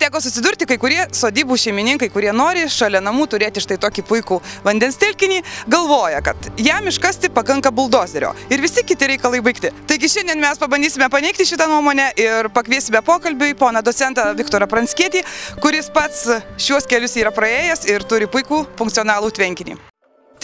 teko susidurti kai kurie sodybų šeimininkai, kurie nori šalia namų turėti štai tokį puikų vandens telkinį, galvoja, kad jam iškasti pakanka buldozerio ir visi kiti reikalai baigti. Taigi šiandien mes pabandysime paneigti šitą nuomonę ir pakviesime pokalbiui poną docentą Viktorą Pranckietį, kuris pats šiuos kelius yra praėjęs ir turi puikų funkcionalų tvenkinį.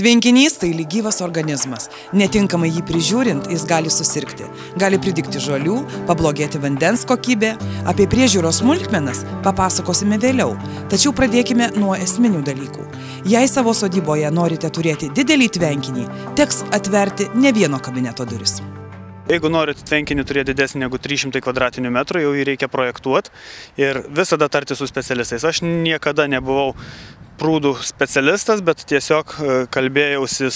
Tvenkinys tai gyvas organizmas. Netinkamai jį prižiūrint, jis gali susirgti. Gali pridygti žolių, pablogėti vandens kokybė. Apie priežiūros smulkmenas papasakosime vėliau. Tačiau pradėkime nuo esminių dalykų. Jei savo sodyboje norite turėti didelį tvenkinį, teks atverti ne vieno kabineto duris. Jeigu norite tvenkinį turėti didesnį negu 300 kvadratinių metrų, jau jį reikia projektuoti ir visada tarti su specialistais. Aš niekada nebuvau prūdų specialistas, bet tiesiog kalbėjausi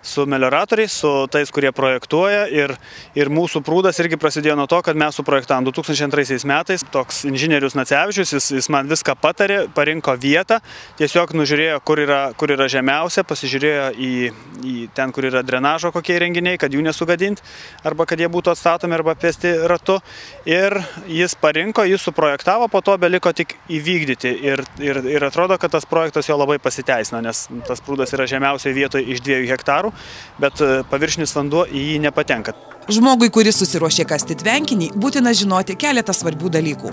su melioratoriais, su tais, kurie projektuoja ir mūsų prūdas irgi prasidėjo nuo to, kad mes suprojektavom 2002 metais. Toks inžinierius Nacevičius, jis man viską patarė, parinko vietą, tiesiog nužiūrėjo, kur yra žemiausia, pasižiūrėjo į ten, kur yra drenažo kokie renginiai, kad jų nesugadinti, arba kad jie būtų atstatomi arba pėsti ratu. Ir jis parinko, jis suprojektavo, po to beliko tik įvykdyti. Ir atrodo, kad tas projektas jo labai pasiteisino, nes tas prūdas yra žemiausioje vietoje iš 2 hektarų. Bet paviršinis vanduo į jį nepatenka. Žmogui, kuris susiruošė kasti tvenkinį, būtina žinoti keletą svarbių dalykų.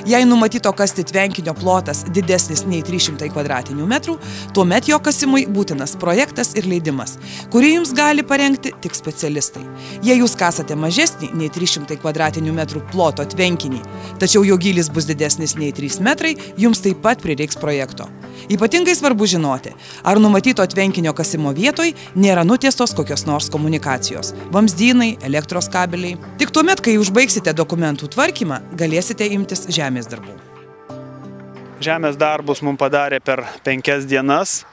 Jei numatyto kasti tvenkinio plotas didesnis nei 300 kvadratinių metrų, tuomet jo kasimui būtinas projektas ir leidimas, kurį jums gali parengti tik specialistai. Jei jūs kasate mažesnį nei 300 kvadratinių metrų ploto tvenkinį, tačiau jo gylis bus didesnis nei 3 metrai, jums taip pat prireiks projekto. Ypatingai svarbu žinoti, ar numatyto tvenkinio kasimo vietoj nėra nutiestos kokios nors komunikacijos, vamzdynai, elektros kabeliai. Tik tuomet, kai užbaigsite dokumentų tvarkymą, galėsite imtis žemės darbų. Žemės darbus mums padarė per 5 dienas,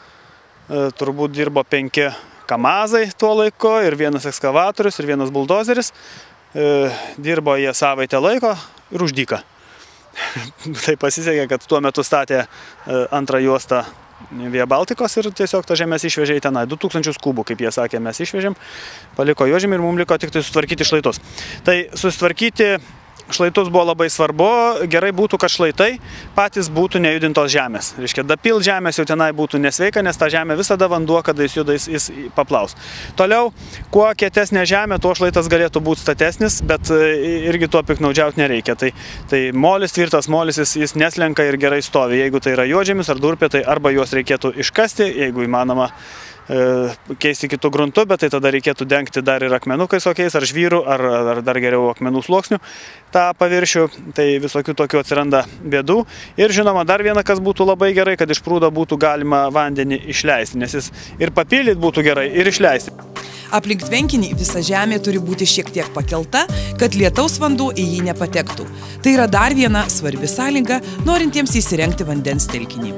turbūt dirbo 5 kamazai tuo laiku ir 1 ekskavatorius ir 1 buldozeris. Dirbo jie savaitę laiko ir už dyką. Tai pasisekė, kad tuo metu statė antrą juostą Via Baltikos ir tiesiog tą žemės išvežė į tenai. 2000 kubų, kaip jie sakė, mes išvežėm, paliko jo žemė ir mums liko tik tai sutvarkyti šlaitus. Tai susitvarkyti šlaitus buvo labai svarbu, gerai būtų, kad šlaitai patys būtų nejudintos žemės. Reiškia, dapilt žemės jau tenai būtų nesveika, nes ta žemė visada vanduo, kada jis juda, jis paplaus. Toliau, kuo kietesnė žemė, tuo šlaitas galėtų būti statesnis, bet irgi tuo piknaudžiauti nereikia. Tai molis, tvirtas molis, jis neslenka ir gerai stovi. Jeigu tai yra juodžemis ar durpė, tai arba juos reikėtų iškasti, jeigu įmanoma keisti kitų gruntų, bet tai tada reikėtų dengti dar ir akmenukais kokiais, ar žvyrų, ar dar geriau akmenų sluoksnių tą paviršių, tai visokių tokių atsiranda bėdų. Ir žinoma, dar viena, kas būtų labai gerai, kad iš prūdo būtų galima vandenį išleisti, nes jis ir papildyti būtų gerai, ir išleisti. Aplink tvenkinį visa žemė turi būti šiek tiek pakelta, kad lietaus vanduo į jį nepatektų. Tai yra dar viena svarbi sąlyga, norintiems įsirengti vandens telkinį.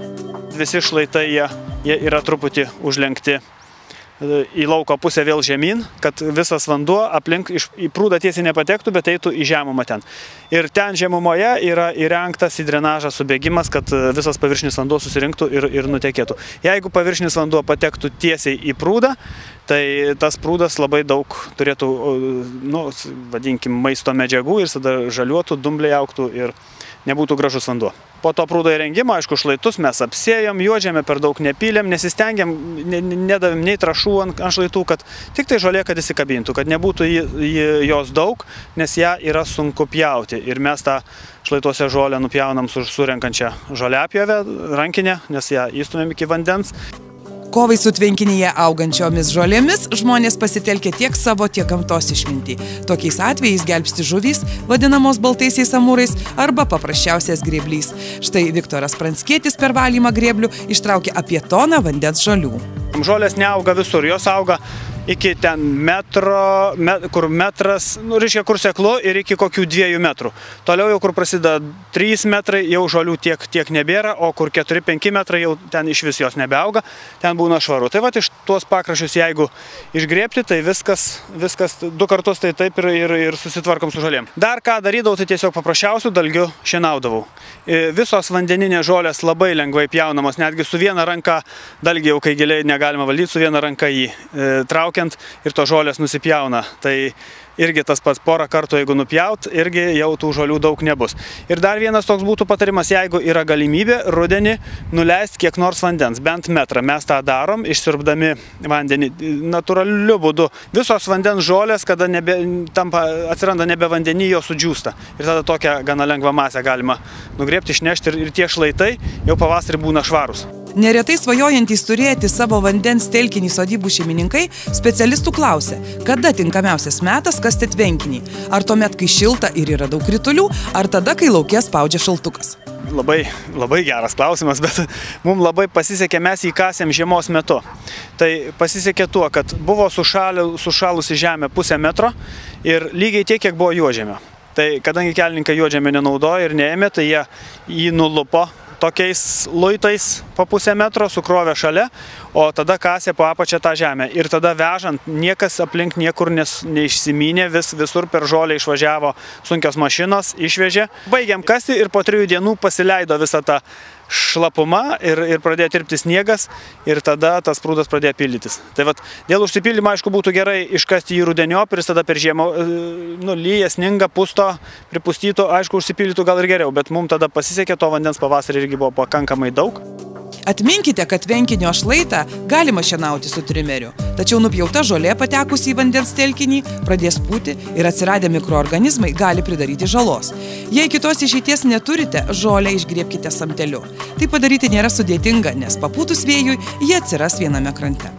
Visi šlaitai jie yra truputį užlenkti į lauko pusę vėl žemyn, kad visas vanduo aplink į prūdą tiesiai nepatektų, bet eitų į žemumą ten. Ir ten žemumoje yra įrengtas į drenažą subėgimas, kad visas paviršinis vanduo susirinktų ir nutekėtų. Jeigu paviršinis vanduo patektų tiesiai į prūdą, tai tas prūdas labai daug turėtų, vadinkim, maisto medžiagų ir tada žaliuotų, dumbliai augtų ir nebūtų gražus vanduo. Po to prūdo įrengimo, aišku, šlaitus mes apsėjom, juodžemę per daug nepylėm, nesistengėm, nedavėm nei trašų ant šlaitų, kad tik tai žolė, kad įsikabintų, kad nebūtų jos daug, nes ją yra sunku pjauti. Ir mes tą šlaituose žolę nupjaunam su surenkančią žoliapjovę rankinę, nes ją įstumėm iki vandens. Kovai su tvenkinyje augančiomis žolėmis žmonės pasitelkia tiek savo, tiek gamtos išmintį. Tokiais atvejais gelbsti žuvys, vadinamos baltaisiais amūrais, arba paprasčiausias grėblys. Štai Viktoras Pranckietis per valymą grėblių ištraukė apie toną vandens žolių. Žolės neauga visur, jos auga iki ten kur metras, reiškia, kur seklu ir iki kokių 2 metrų. Toliau jau, kur prasideda 3 metrai, jau žolių tiek nebėra, o kur 4-5 metrai jau ten iš vis jos nebeauga, ten būna švaru. Tai va, iš tuos pakraščius, jeigu išgrėbti, tai viskas 2 kartus tai taip ir susitvarkom su žolėm. Dar ką darydavau, tai tiesiog paprasčiausių dalgių šienaudavau. Visos vandeninės žolės labai lengvai pjaunamos, netgi su viena ranka dalgį jau, kai giliai negalima valdyti, su viena ranka jį traukiant ir to žolės nusipjauna. Tai irgi tas pats porą kartų, jeigu nupjaut, irgi jau tų žolių daug nebus. Ir dar vienas toks būtų patarimas, jeigu yra galimybė rudenį nuleisti kiek nors vandens, bent metrą. Mes tą darom, išsiurbdami vandenį natūraliu būdu. Visos vandens žolės, kada atsiranda nebe vandenį, jo sudžiūsta. Ir tada tokią gana lengvą masę galima nugriebti, išnešti ir tie šlaitai jau pavasarį būna švarūs. Neretai svajojantys turėti savo vandens telkinį sodybų šeimininkai specialistų klausia, kada tinkamiausias metas kasti tvenkinį. Ar tuomet, kai šilta ir yra daug kritulių, ar tada, kai lauke spaudžia šaltukas? Labai geras klausimas, bet mums labai pasisekė, mes jį kasėm žiemos metu. Tai pasisekė tuo, kad buvo sušalusi žemė 0,5 metro ir lygiai tiek, kiek buvo juodžemio. Tai kadangi kelininkai juodžemio nenaudojo ir neėmė, tai jie jį nulupo tokiais luitais po 0,5 metro, sukrovė šalia, o tada kasė po apačią tą žemę. Ir tada vežant, niekas aplink niekur neišsimynė, visur per žolę išvažiavo sunkios mašinos, išvežė. Baigėm kasti ir po 3 dienų pasileido visą tą šlapumą ir pradėjo tirpti sniegas ir tada tas prūdas pradėjo pildytis. Tai vat, dėl užsipildymo, aišku, būtų gerai iškasti jį rudeniop ir tada per žiemą lyja, sninga, pusto, pripustytų, aišku, užsipildytų gal ir geriau, bet mums tada pasisekė, to vandens pavasarį irgi buvo pakankamai daug. Atminkite, kad tvenkinio šlaitą galima šienauti su trimeriu, tačiau nupjauta žolė patekusi į vandens telkinį pradės pūti ir atsiradę mikroorganizmai gali pridaryti žalos. Jei kitos išeities neturite, žolę išgriebkite samteliu. Tai padaryti nėra sudėtinga, nes papūtus vėjui jie atsiras viename krante.